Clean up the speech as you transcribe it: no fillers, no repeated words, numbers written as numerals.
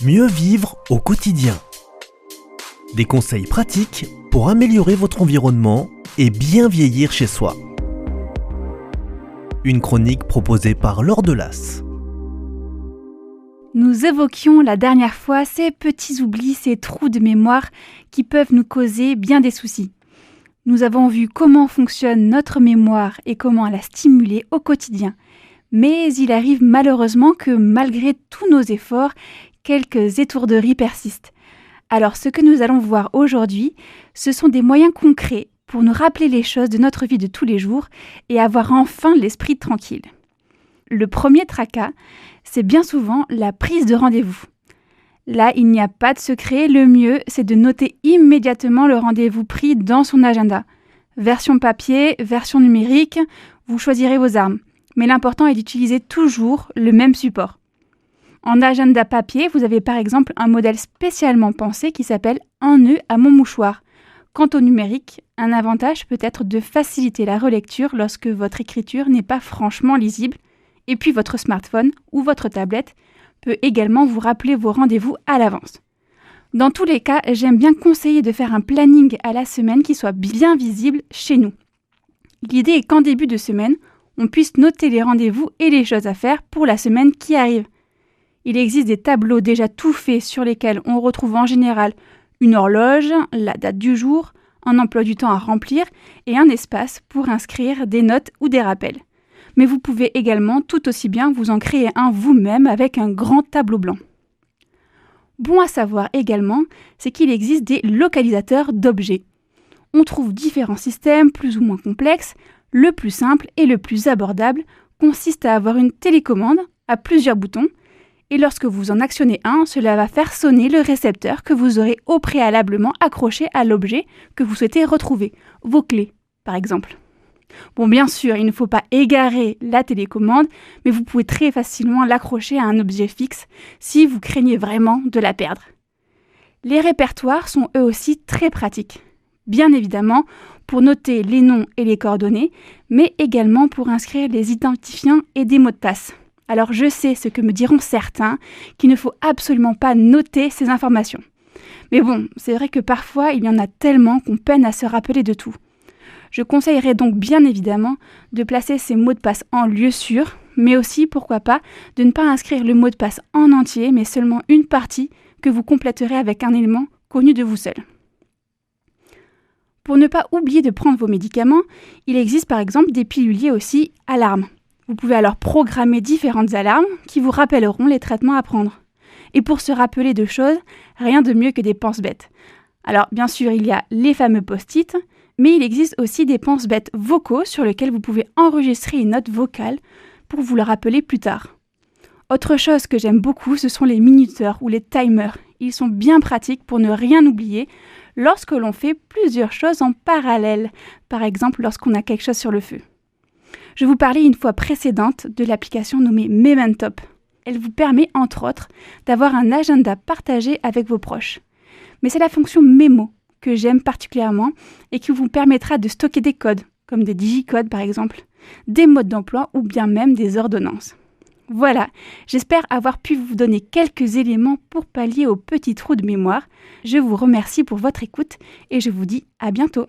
Mieux vivre au quotidien. Des conseils pratiques pour améliorer votre environnement et bien vieillir chez soi. Une chronique proposée par Laure Delas. Nous évoquions la dernière fois ces petits oublis, ces trous de mémoire qui peuvent nous causer bien des soucis. Nous avons vu comment fonctionne notre mémoire et comment la stimuler au quotidien. Mais il arrive malheureusement que malgré tous nos efforts, quelques étourderies persistent. Alors ce que nous allons voir aujourd'hui, ce sont des moyens concrets pour nous rappeler les choses de notre vie de tous les jours et avoir enfin l'esprit tranquille. Le premier tracas, c'est bien souvent la prise de rendez-vous. Là, il n'y a pas de secret, le mieux, c'est de noter immédiatement le rendez-vous pris dans son agenda. Version papier, version numérique, vous choisirez vos armes. Mais l'important est d'utiliser toujours le même support. En agenda papier, vous avez par exemple un modèle spécialement pensé qui s'appelle « Un nœud à mon mouchoir ». Quant au numérique, un avantage peut être de faciliter la relecture lorsque votre écriture n'est pas franchement lisible. Et puis votre smartphone ou votre tablette peut également vous rappeler vos rendez-vous à l'avance. Dans tous les cas, j'aime bien conseiller de faire un planning à la semaine qui soit bien visible chez nous. L'idée est qu'en début de semaine, on puisse noter les rendez-vous et les choses à faire pour la semaine qui arrive. Il existe des tableaux déjà tout faits sur lesquels on retrouve en général une horloge, la date du jour, un emploi du temps à remplir et un espace pour inscrire des notes ou des rappels. Mais vous pouvez également tout aussi bien vous en créer un vous-même avec un grand tableau blanc. Bon à savoir également, c'est qu'il existe des localisateurs d'objets. On trouve différents systèmes plus ou moins complexes. Le plus simple et le plus abordable consiste à avoir une télécommande à plusieurs boutons et lorsque vous en actionnez un, cela va faire sonner le récepteur que vous aurez au préalablement accroché à l'objet que vous souhaitez retrouver, vos clés par exemple. Bon, bien sûr, il ne faut pas égarer la télécommande, mais vous pouvez très facilement l'accrocher à un objet fixe si vous craignez vraiment de la perdre. Les répertoires sont eux aussi très pratiques. Bien évidemment, pour noter les noms et les coordonnées, mais également pour inscrire les identifiants et des mots de passe. Alors je sais ce que me diront certains, qu'il ne faut absolument pas noter ces informations. Mais bon, c'est vrai que parfois il y en a tellement qu'on peine à se rappeler de tout. Je conseillerais donc bien évidemment de placer ces mots de passe en lieu sûr, mais aussi, pourquoi pas, de ne pas inscrire le mot de passe en entier, mais seulement une partie que vous compléterez avec un élément connu de vous seul. Pour ne pas oublier de prendre vos médicaments, il existe par exemple des piluliers aussi alarmes. Vous pouvez alors programmer différentes alarmes qui vous rappelleront les traitements à prendre. Et pour se rappeler de choses, rien de mieux que des pense-bêtes. Alors bien sûr, il y a les fameux post-it, mais il existe aussi des pense-bêtes vocaux sur lesquels vous pouvez enregistrer une note vocale pour vous le rappeler plus tard. Autre chose que j'aime beaucoup, ce sont les minuteurs ou les timers. Ils sont bien pratiques pour ne rien oublier lorsque l'on fait plusieurs choses en parallèle, par exemple lorsqu'on a quelque chose sur le feu. Je vous parlais une fois précédente de l'application nommée Mementop. Elle vous permet, entre autres, d'avoir un agenda partagé avec vos proches. Mais c'est la fonction mémo que j'aime particulièrement et qui vous permettra de stocker des codes, comme des digicodes par exemple, des modes d'emploi ou bien même des ordonnances. Voilà, j'espère avoir pu vous donner quelques éléments pour pallier aux petits trous de mémoire. Je vous remercie pour votre écoute et je vous dis à bientôt.